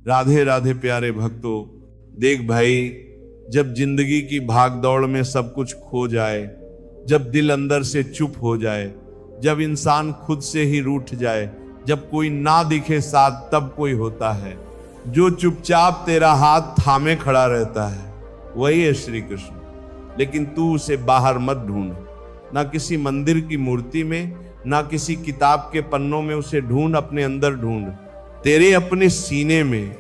राधे राधे प्यारे भक्तों, देख भाई, जब जिंदगी की भाग दौड़ में सब कुछ खो जाए, जब दिल अंदर से चुप हो जाए, जब इंसान खुद से ही रूठ जाए, जब कोई ना दिखे साथ, तब कोई होता है जो चुपचाप तेरा हाथ थामे खड़ा रहता है, वही है श्री कृष्ण। लेकिन तू उसे बाहर मत ढूंढ, ना किसी मंदिर की मूर्ति में, ना किसी किताब के पन्नों में उसे ढूंढ, अपने अंदर ढूंढ, तेरे अपने सीने में,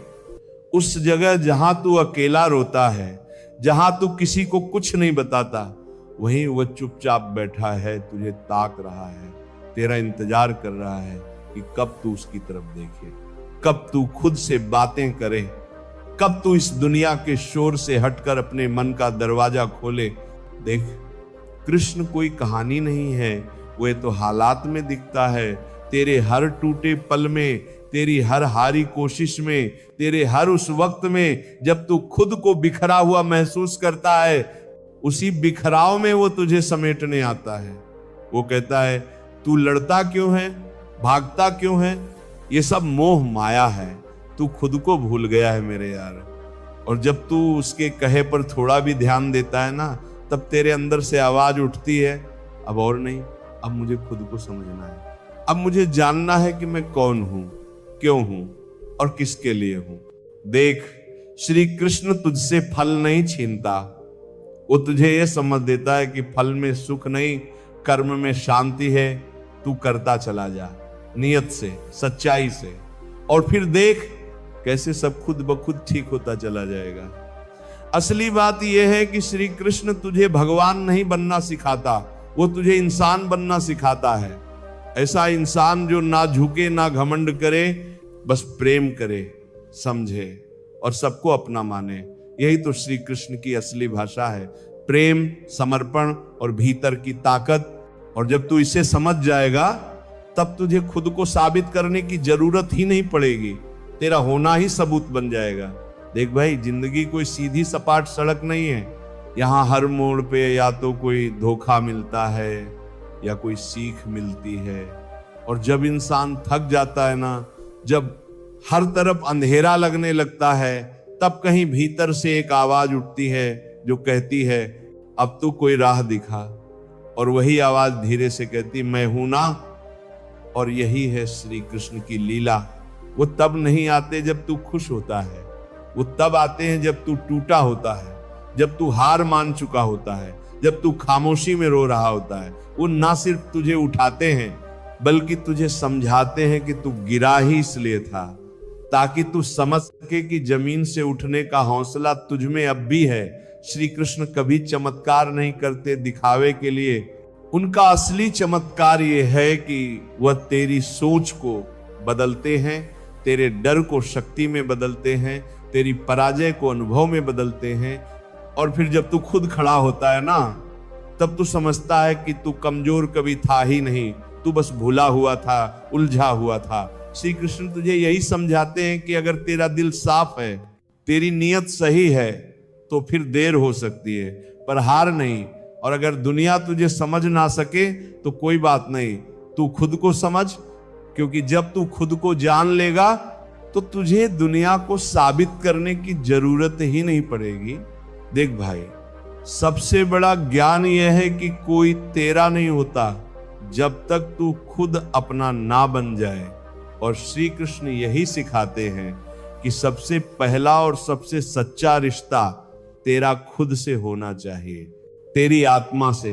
उस जगह जहां तू अकेला रोता है, जहां तू किसी को कुछ नहीं बताता, वहीं वह चुपचाप बैठा है, तुझे ताक रहा है, तेरा इंतजार कर रहा है कि कब तू उसकी तरफ देखे, कब तू खुद से बातें करे, कब तू इस दुनिया के शोर से हटकर अपने मन का दरवाजा खोले। देख, कृष्ण कोई कहानी नहीं है, वह तो हालात में दिखता है। तेरे हर टूटे पल में, तेरी हर हारी कोशिश में, तेरे हर उस वक्त में जब तू खुद को बिखरा हुआ महसूस करता है, उसी बिखराव में वो तुझे समेटने आता है। वो कहता है, तू लड़ता क्यों है, भागता क्यों है, ये सब मोह माया है, तू खुद को भूल गया है मेरे यार। और जब तू उसके कहे पर थोड़ा भी ध्यान देता है ना, तब तेरे अंदर से आवाज उठती है, अब और नहीं, अब मुझे खुद को समझना है, अब मुझे जानना है कि मैं कौन हूं, क्यों हूं और किसके लिए हूं। देख, श्री कृष्ण तुझसे फल नहीं छीनता, वो तुझे ये समझ देता है कि फल में सुख नहीं, कर्म में शांति है। तू करता चला जा, नियत से, सच्चाई से, और फिर देख कैसे सब खुद ब खुद ठीक होता चला जाएगा। असली बात यह है कि श्री कृष्ण तुझे भगवान नहीं बनना सिखाता, वो तुझे इंसान बनना सिखाता है। ऐसा इंसान जो ना झुके, ना घमंड करे, बस प्रेम करे, समझे और सबको अपना माने। यही तो श्री कृष्ण की असली भाषा है, प्रेम, समर्पण और भीतर की ताकत। और जब तू इसे समझ जाएगा, तब तुझे खुद को साबित करने की जरूरत ही नहीं पड़ेगी, तेरा होना ही सबूत बन जाएगा। देख भाई, जिंदगी कोई सीधी सपाट सड़क नहीं है। यहाँ हर मोड़ पे या तो कोई धोखा मिलता है या कोई सीख मिलती है। और जब इंसान थक जाता है ना, जब हर तरफ अंधेरा लगने लगता है, तब कहीं भीतर से एक आवाज उठती है जो कहती है, अब तो कोई राह दिखा। और वही आवाज धीरे से कहती, मैं हूं ना। और यही है श्री कृष्ण की लीला। वो तब नहीं आते जब तू खुश होता है, वो तब आते हैं जब तू टूटा होता है, जब तू हार मान चुका होता है, जब तू खामोशी में रो रहा होता है। वो ना सिर्फ तुझे उठाते हैं, बल्कि तुझे समझाते हैं कि तू गिरा ही इसलिए था, ताकि तू समझ सके कि जमीन से उठने का हौसला तुझमें अब भी है। श्री कृष्ण कभी चमत्कार नहीं करते दिखावे के लिए। उनका असली चमत्कार ये है कि वह तेरी सोच को बदलते हैं, तेरे डर को शक्ति में बदलते हैं, तेरी पराजय को अनुभव में बदलते हैं। और फिर जब तू खुद खड़ा होता है ना, तब तू समझता है कि तू कमजोर कभी था ही नहीं, तू बस भूला हुआ था, उलझा हुआ था। श्री कृष्ण तुझे यही समझाते हैं कि अगर तेरा दिल साफ है, तेरी नीयत सही है, तो फिर देर हो सकती है, पर हार नहीं। और अगर दुनिया तुझे समझ ना सके तो कोई बात नहीं, तू खुद को समझ, क्योंकि जब तू खुद को जान लेगा तो तुझे दुनिया को साबित करने की जरूरत ही नहीं पड़ेगी। देख भाई, सबसे बड़ा ज्ञान यह है कि कोई तेरा नहीं होता जब तक तू खुद अपना ना बन जाए। और श्री कृष्ण यही सिखाते हैं कि सबसे पहला और सबसे सच्चा रिश्ता तेरा खुद से होना चाहिए, तेरी आत्मा से,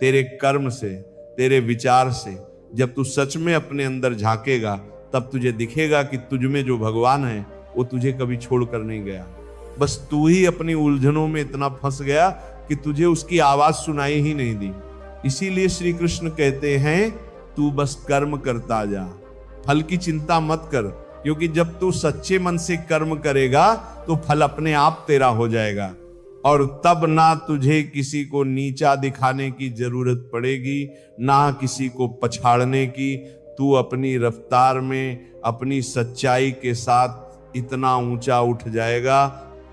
तेरे कर्म से, तेरे विचार से। जब तू सच में अपने अंदर झांकेगा, तब तुझे दिखेगा कि तुझ में जो भगवान है वो तुझे कभी छोड़कर नहीं गया। बस तू ही अपनी उलझनों में इतना फंस गया कि तुझे उसकी आवाज सुनाई ही नहीं दी। इसीलिए श्री कृष्ण कहते हैं, तू बस कर्म करता जा, फल की चिंता मत कर, क्योंकि जब तू सच्चे मन से कर्म करेगा तो फल अपने आप तेरा हो जाएगा। और तब ना तुझे किसी को नीचा दिखाने की जरूरत पड़ेगी, ना किसी को पछाड़ने की। तू अपनी रफ्तार में, अपनी सच्चाई के साथ इतना ऊंचा उठ जाएगा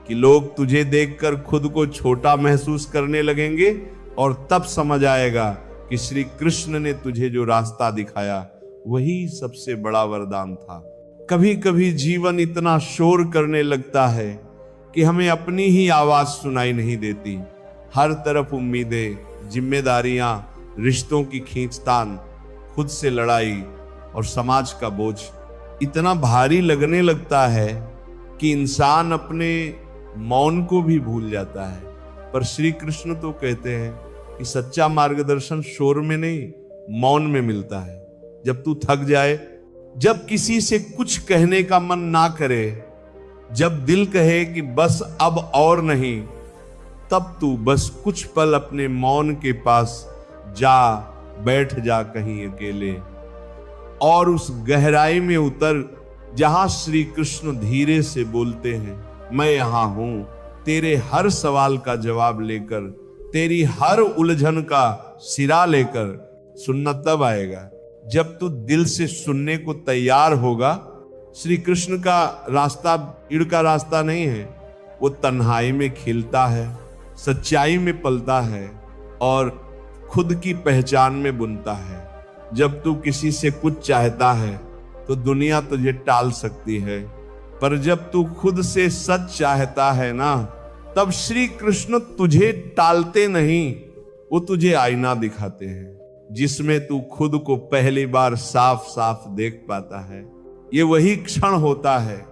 कि लोग तुझे देखकर खुद को छोटा महसूस करने लगेंगे। और तब समझ आएगा कि श्री कृष्ण ने तुझे जो रास्ता दिखाया वही सबसे बड़ा वरदान था। कभी कभी जीवन इतना शोर करने लगता है कि हमें अपनी ही आवाज सुनाई नहीं देती। हर तरफ उम्मीदें, जिम्मेदारियां, रिश्तों की खींचतान, खुद से लड़ाई और समाज का बोझ इतना भारी लगने लगता है कि इंसान अपने मौन को भी भूल जाता है। पर श्री कृष्ण तो कहते हैं कि सच्चा मार्गदर्शन शोर में नहीं, मौन में मिलता है। जब तू थक जाए, जब किसी से कुछ कहने का मन ना करे, जब दिल कहे कि बस अब और नहीं, तब तू बस कुछ पल अपने मौन के पास जा बैठ जा कहीं अकेले, और उस गहराई में उतर जहां श्री कृष्ण धीरे से बोलते हैं, मैं यहां हूं तेरे हर सवाल का जवाब लेकर, तेरी हर उलझन का सिरा लेकर। सुनना तब आएगा जब तू दिल से सुनने को तैयार होगा। श्री कृष्ण का रास्ता भीड़ का रास्ता नहीं है, वो तन्हाई में खिलता है, सच्चाई में पलता है और खुद की पहचान में बुनता है। जब तू किसी से कुछ चाहता है तो दुनिया तुझे टाल सकती है, पर जब तू खुद से सच चाहता है ना, तब श्री कृष्ण तुझे टालते नहीं, वो तुझे आईना दिखाते हैं जिसमें तू खुद को पहली बार साफ साफ देख पाता है। ये वही क्षण होता है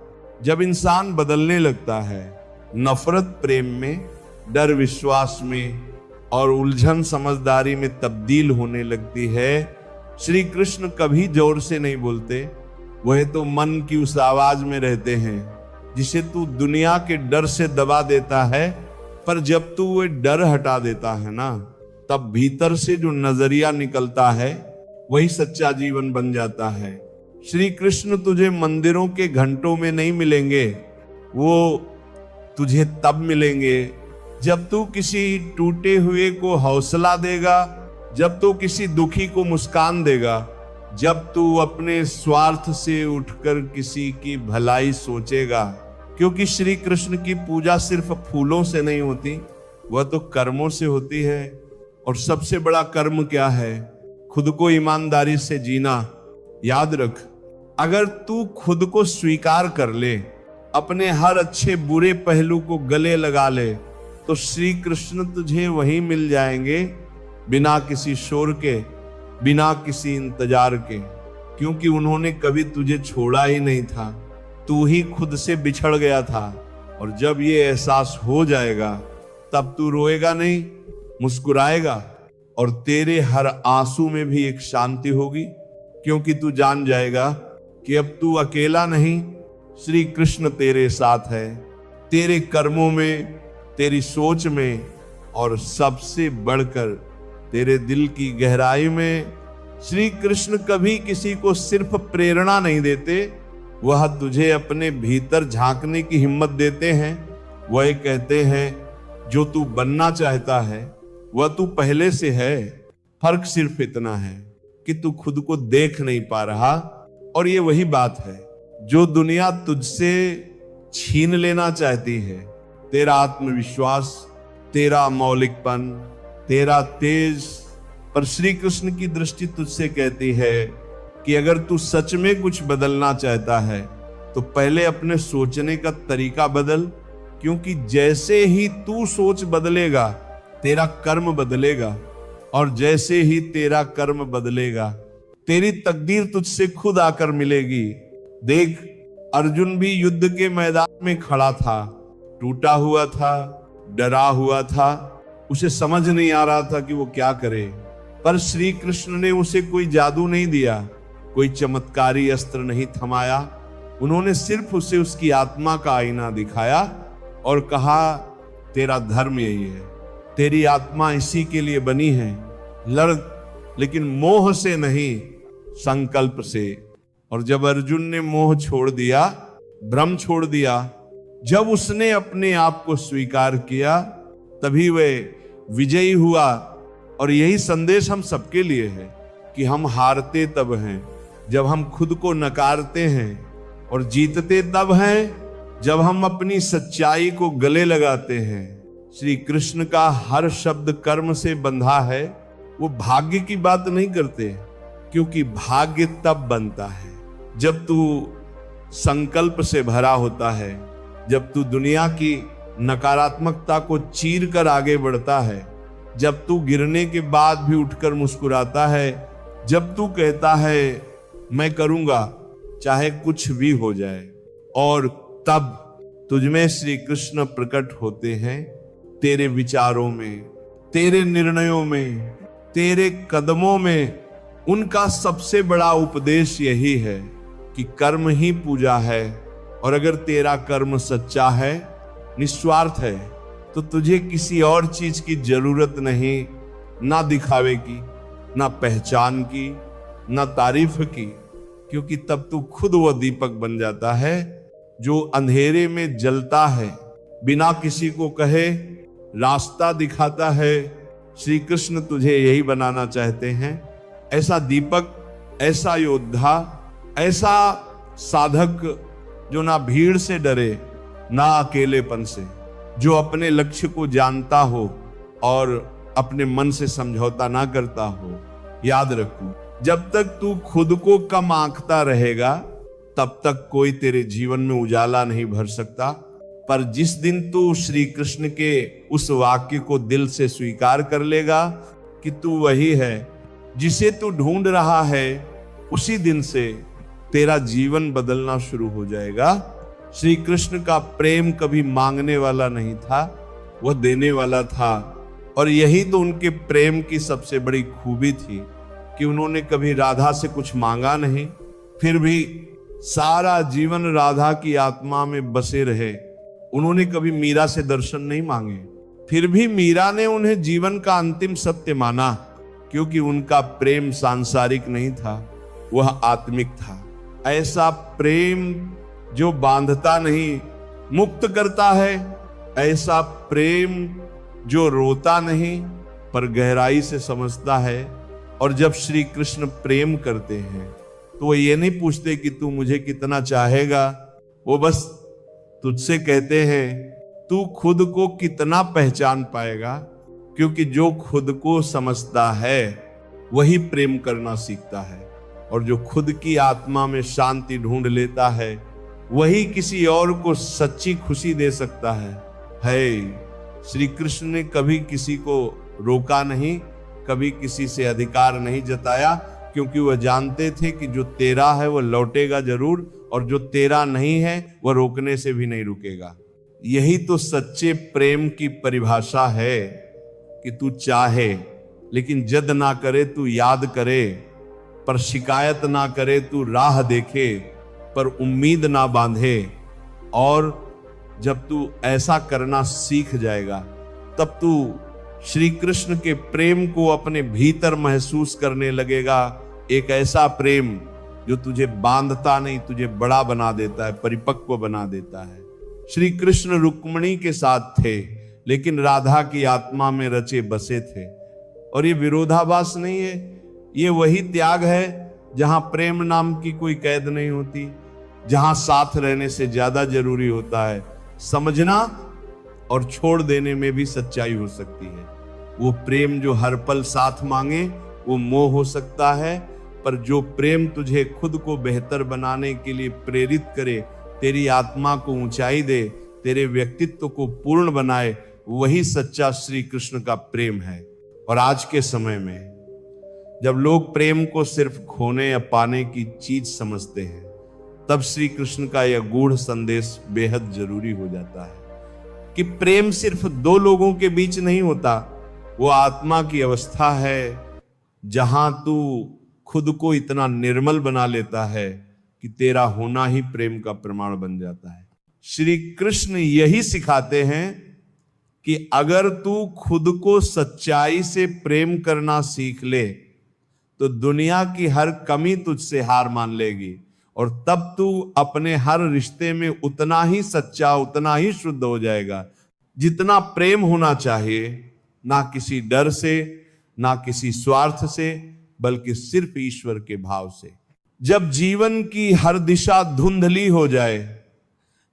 जब इंसान बदलने लगता है। नफरत प्रेम में, डर विश्वास में और उलझन समझदारी में तब्दील होने लगती है। श्री कृष्ण कभी जोर से नहीं बोलते, वह तो मन की उस आवाज में रहते हैं जिसे तू दुनिया के डर से दबा देता है। पर जब तू वो डर हटा देता है ना, तब भीतर से जो नजरिया निकलता है वही सच्चा जीवन बन जाता है। श्री कृष्ण तुझे मंदिरों के घंटों में नहीं मिलेंगे, वो तुझे तब मिलेंगे जब तू किसी टूटे हुए को हौसला देगा, जब तू किसी दुखी को मुस्कान देगा, जब तू अपने स्वार्थ से उठकर किसी की भलाई सोचेगा। क्योंकि श्री कृष्ण की पूजा सिर्फ फूलों से नहीं होती, वह तो कर्मों से होती है। और सबसे बड़ा कर्म क्या है? खुद को ईमानदारी से जीना। याद रख, अगर तू खुद को स्वीकार कर ले, अपने हर अच्छे बुरे पहलू को गले लगा ले, तो श्री कृष्ण तुझे वहीं मिल जाएंगे, बिना किसी शोर के, बिना किसी इंतजार के। क्योंकि उन्होंने कभी तुझे छोड़ा ही नहीं था, तू ही खुद से बिछड़ गया था। और जब ये एहसास हो जाएगा, तब तू रोएगा नहीं, मुस्कुराएगा, और तेरे हर आंसू में भी एक शांति होगी। क्योंकि तू जान जाएगा कि अब तू अकेला नहीं, श्री कृष्ण तेरे साथ है, तेरे कर्मों में, तेरी सोच में, और सबसे बढ़कर तेरे दिल की गहराई में। श्री कृष्ण कभी किसी को सिर्फ प्रेरणा नहीं देते, वह तुझे अपने भीतर झांकने की हिम्मत देते हैं। वह कहते हैं, जो तू बनना चाहता है वह तू पहले से है, फर्क सिर्फ इतना है कि तू खुद को देख नहीं पा रहा। और ये वही बात है जो दुनिया तुझसे छीन लेना चाहती है, तेरा आत्मविश्वास, तेरा मौलिकपन, तेरा तेज। पर श्री कृष्ण की दृष्टि तुझसे कहती है कि अगर तू सच में कुछ बदलना चाहता है तो पहले अपने सोचने का तरीका बदल। क्योंकि जैसे ही तू सोच बदलेगा, तेरा कर्म बदलेगा, और जैसे ही तेरा कर्म बदलेगा, तेरी तकदीर तुझसे खुद आकर मिलेगी। देख, अर्जुन भी युद्ध के मैदान में खड़ा था, टूटा हुआ था, डरा हुआ था, उसे समझ नहीं आ रहा था कि वो क्या करे। पर श्री कृष्ण ने उसे कोई जादू नहीं दिया, कोई चमत्कारी अस्त्र नहीं थमाया। उन्होंने सिर्फ उसे उसकी आत्मा का आईना दिखाया और कहा, तेरा धर्म यही है, तेरी आत्मा इसी के लिए बनी है, लड़, लेकिन मोह से नहीं, संकल्प से। और जब अर्जुन ने मोह छोड़ दिया, भ्रम छोड़ दिया, जब उसने अपने आप को स्वीकार किया, तभी वह विजयी हुआ। और यही संदेश हम सबके लिए है कि हम हारते तब हैं जब हम खुद को नकारते हैं, और जीतते तब हैं जब हम अपनी सच्चाई को गले लगाते हैं। श्री कृष्ण का हर शब्द कर्म से बंधा है। वो भाग्य की बात नहीं करते, क्योंकि भाग्य तब बनता है जब तू संकल्प से भरा होता है, जब तू दुनिया की नकारात्मकता को चीर कर आगे बढ़ता है, जब तू गिरने के बाद भी उठकर मुस्कुराता है, जब तू कहता है मैं करूंगा चाहे कुछ भी हो जाए, और तब तुझमें श्री कृष्ण प्रकट होते हैं, तेरे विचारों में, तेरे निर्णयों में, तेरे कदमों में। उनका सबसे बड़ा उपदेश यही है कि कर्म ही पूजा है, और अगर तेरा कर्म सच्चा है, निस्वार्थ है, तो तुझे किसी और चीज की जरूरत नहीं, ना दिखावे की, ना पहचान की, ना तारीफ की, क्योंकि तब तू खुद वो दीपक बन जाता है जो अंधेरे में जलता है, बिना किसी को कहे रास्ता दिखाता है। श्री कृष्ण तुझे यही बनाना चाहते हैं, ऐसा दीपक, ऐसा योद्धा, ऐसा साधक जो ना भीड़ से डरे, ना अकेलेपन से, जो अपने लक्ष्य को जानता हो और अपने मन से समझौता ना करता हो। याद रखो, जब तक तू खुद को कम आंकता रहेगा, तब तक कोई तेरे जीवन में उजाला नहीं भर सकता। पर जिस दिन तू श्री कृष्ण के उस वाक्य को दिल से स्वीकार कर लेगा कि तू वही है जिसे तू ढूंढ रहा है, उसी दिन से तेरा जीवन बदलना शुरू हो जाएगा। श्री कृष्ण का प्रेम कभी मांगने वाला नहीं था, वह देने वाला था। और यही तो उनके प्रेम की सबसे बड़ी खूबी थी कि उन्होंने कभी राधा से कुछ मांगा नहीं, फिर भी सारा जीवन राधा की आत्मा में बसे रहे। उन्होंने कभी मीरा से दर्शन नहीं मांगे, फिर भी मीरा ने उन्हें जीवन का अंतिम सत्य माना, क्योंकि उनका प्रेम सांसारिक नहीं था, वह आत्मिक था। ऐसा प्रेम जो बांधता नहीं, मुक्त करता है, ऐसा प्रेम जो रोता नहीं पर गहराई से समझता है। और जब श्री कृष्ण प्रेम करते हैं तो वो ये नहीं पूछते कि तू मुझे कितना चाहेगा, वो बस तुझसे कहते हैं तू खुद को कितना पहचान पाएगा, क्योंकि जो खुद को समझता है वही प्रेम करना सीखता है, और जो खुद की आत्मा में शांति ढूंढ लेता है वही किसी और को सच्ची खुशी दे सकता है। श्री कृष्ण ने कभी किसी को रोका नहीं, कभी किसी से अधिकार नहीं जताया, क्योंकि वह जानते थे कि जो तेरा है वह लौटेगा जरूर, और जो तेरा नहीं है वह रोकने से भी नहीं रुकेगा। यही तो सच्चे प्रेम की परिभाषा है कि तू चाहे लेकिन जद ना करे, तू याद करे पर शिकायत ना करे, तू राह देखे पर उम्मीद ना बांधे। और जब तू ऐसा करना सीख जाएगा, तब तू श्री कृष्ण के प्रेम को अपने भीतर महसूस करने लगेगा। एक ऐसा प्रेम जो तुझे बांधता नहीं, तुझे बड़ा बना देता है, परिपक्व बना देता है। श्री कृष्ण रुक्मिणी के साथ थे, लेकिन राधा की आत्मा में रचे बसे थे। और ये विरोधाभास नहीं है, ये वही त्याग है जहां प्रेम नाम की कोई कैद नहीं होती, जहां साथ रहने से ज्यादा जरूरी होता है समझना, और छोड़ देने में भी सच्चाई हो सकती है। वो प्रेम जो हर पल साथ मांगे वो मोह हो सकता है, पर जो प्रेम तुझे खुद को बेहतर बनाने के लिए प्रेरित करे, तेरी आत्मा को ऊंचाई दे, तेरे व्यक्तित्व को पूर्ण बनाए, वही सच्चा श्री कृष्ण का प्रेम है। और आज के समय में जब लोग प्रेम को सिर्फ खोने या पाने की चीज समझते हैं, तब श्री कृष्ण का यह गूढ़ संदेश बेहद जरूरी हो जाता है कि प्रेम सिर्फ दो लोगों के बीच नहीं होता, वो आत्मा की अवस्था है जहां तू खुद को इतना निर्मल बना लेता है कि तेरा होना ही प्रेम का प्रमाण बन जाता है। श्री कृष्ण यही सिखाते हैं कि अगर तू खुद को सच्चाई से प्रेम करना सीख ले तो दुनिया की हर कमी तुझसे हार मान लेगी, और तब तू अपने हर रिश्ते में उतना ही सच्चा, उतना ही शुद्ध हो जाएगा जितना प्रेम होना चाहिए, ना किसी डर से, ना किसी स्वार्थ से, बल्कि सिर्फ ईश्वर के भाव से। जब जीवन की हर दिशा धुंधली हो जाए,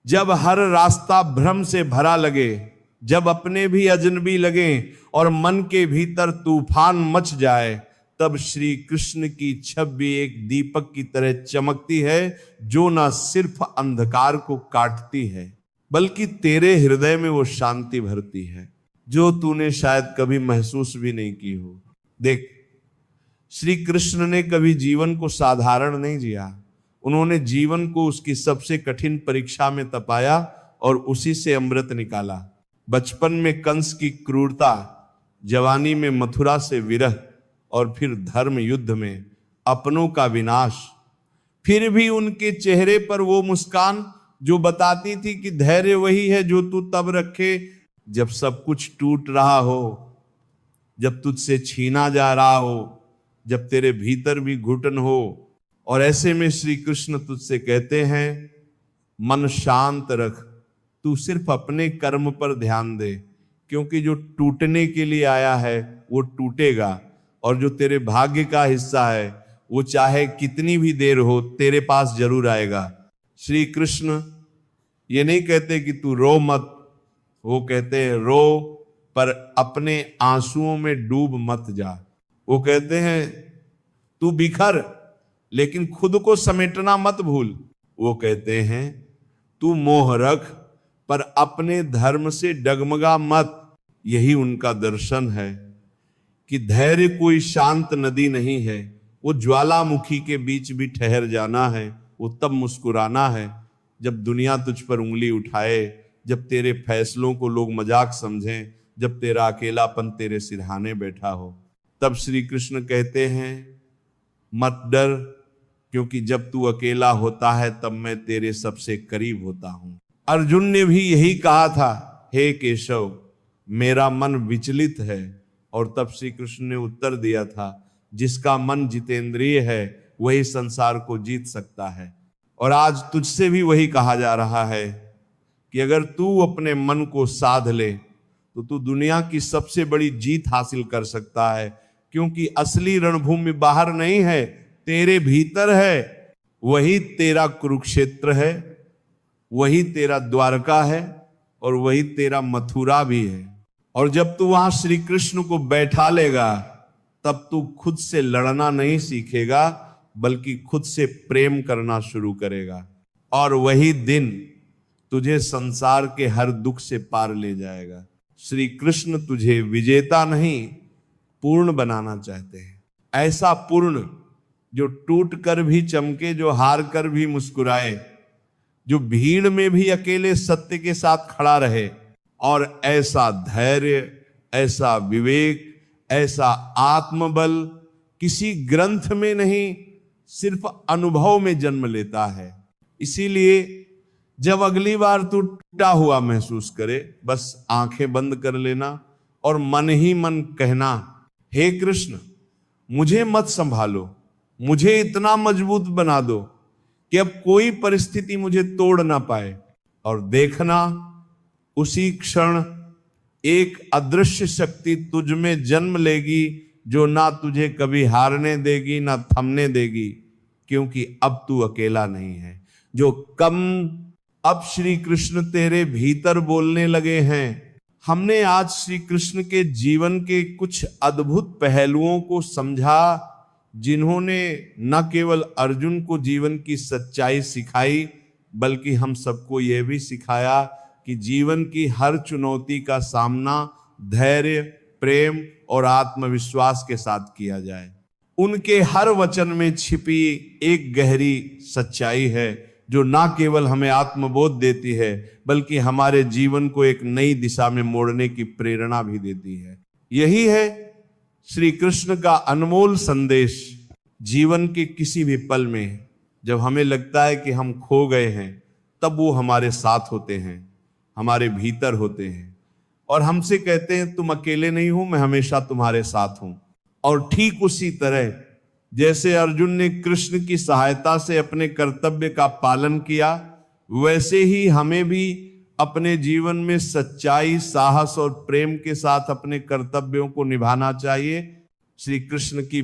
जब हर रास्ता भ्रम से भरा लगे, जब अपने भी अजनबी लगे और मन के भीतर तूफान मच जाए, तब श्री कृष्ण की छवि एक दीपक की तरह चमकती है, जो ना सिर्फ अंधकार को काटती है बल्कि तेरे हृदय में वो शांति भरती है जो तूने शायद कभी महसूस भी नहीं की हो। देख, श्री कृष्ण ने कभी जीवन को साधारण नहीं जिया। उन्होंने जीवन को उसकी सबसे कठिन परीक्षा में तपाया और उसी से अमृत निकाला। बचपन में कंस की क्रूरता, जवानी में मथुरा से विरह और फिर धर्म युद्ध में अपनों का विनाश। फिर भी उनके चेहरे पर वो मुस्कान जो बताती थी कि धैर्य वही है जो तू तब रखे जब सब कुछ टूट रहा हो, जब तुझसे छीना जा रहा हो, जब तेरे भीतर भी घुटन हो। और ऐसे में श्री कृष्ण तुझसे कहते हैं, मन शांत रख, तू सिर्फ अपने कर्म पर ध्यान दे, क्योंकि जो टूटने के लिए आया है वो टूटेगा, और जो तेरे भाग्य का हिस्सा है वो चाहे कितनी भी देर हो तेरे पास जरूर आएगा। श्री कृष्ण ये नहीं कहते कि तू रो मत, वो कहते हैं रो पर अपने आंसुओं में डूब मत जा। वो कहते हैं तू बिखर लेकिन खुद को समेटना मत भूल। वो कहते हैं तू मोह रख पर अपने धर्म से डगमगा मत। यही उनका दर्शन है कि धैर्य कोई शांत नदी नहीं है, वो ज्वालामुखी के बीच भी ठहर जाना है। वो तब मुस्कुराना है जब दुनिया तुझ पर उंगली उठाए, जब तेरे फैसलों को लोग मजाक समझें, जब तेरा अकेलापन तेरे सिरहाने बैठा हो। तब श्री कृष्ण कहते हैं मत डर, क्योंकि जब तू अकेला होता है तब मैं तेरे सबसे करीब होता हूं। अर्जुन ने भी यही कहा था, हे केशव मेरा मन विचलित है। और तब श्री कृष्ण ने उत्तर दिया था, जिसका मन जितेंद्रिय है वही संसार को जीत सकता है। और आज तुझसे भी वही कहा जा रहा है कि अगर तू अपने मन को साध ले तो तू दुनिया की सबसे बड़ी जीत हासिल कर सकता है, क्योंकि असली रणभूमि बाहर नहीं है, तेरे भीतर है। वही तेरा कुरुक्षेत्र है, वही तेरा द्वारका है और वही तेरा मथुरा भी है। और जब तू वहां श्री कृष्ण को बैठा लेगा तब तू खुद से लड़ना नहीं सीखेगा बल्कि खुद से प्रेम करना शुरू करेगा। और वही दिन तुझे संसार के हर दुख से पार ले जाएगा। श्री कृष्ण तुझे विजेता नहीं पूर्ण बनाना चाहते हैं, ऐसा पूर्ण जो टूट कर भी चमके, जो हार कर भी मुस्कुराए, जो भीड़ में भी अकेले सत्य के साथ खड़ा रहे, और ऐसा धैर्य, ऐसा विवेक, ऐसा आत्मबल किसी ग्रंथ में नहीं सिर्फ अनुभव में जन्म लेता है। इसीलिए जब अगली बार तू टूटा हुआ महसूस करे, बस आंखें बंद कर लेना और मन ही मन कहना, हे कृष्ण मुझे मत संभालो, मुझे इतना मजबूत बना दो कि अब कोई परिस्थिति मुझे तोड़ ना पाए। और देखना उसी क्षण एक अदृश्य शक्ति तुझ में जन्म लेगी जो ना तुझे कभी हारने देगी ना थमने देगी, क्योंकि अब तू अकेला नहीं है। जो कम अब श्री कृष्ण तेरे भीतर बोलने लगे हैं। हमने आज श्री कृष्ण के जीवन के कुछ अद्भुत पहलुओं को समझा, जिन्होंने न केवल अर्जुन को जीवन की सच्चाई सिखाई बल्कि हम सबको यह भी सिखाया कि जीवन की हर चुनौती का सामना धैर्य, प्रेम और आत्मविश्वास के साथ किया जाए। उनके हर वचन में छिपी एक गहरी सच्चाई है जो ना केवल हमें आत्मबोध देती है बल्कि हमारे जीवन को एक नई दिशा में मोड़ने की प्रेरणा भी देती है। यही है श्री कृष्ण का अनमोल संदेश। जीवन के किसी भी पल में जब हमें लगता है कि हम खो गए हैं, तब वो हमारे साथ होते हैं, हमारे भीतर होते हैं और हमसे कहते हैं तुम अकेले नहीं हो, मैं हमेशा तुम्हारे साथ हूं। और ठीक उसी तरह जैसे अर्जुन ने कृष्ण की सहायता से अपने कर्तव्य का पालन किया, वैसे ही हमें भी अपने जीवन में सच्चाई, साहस और प्रेम के साथ अपने कर्तव्यों को निभाना चाहिए। श्री कृष्ण की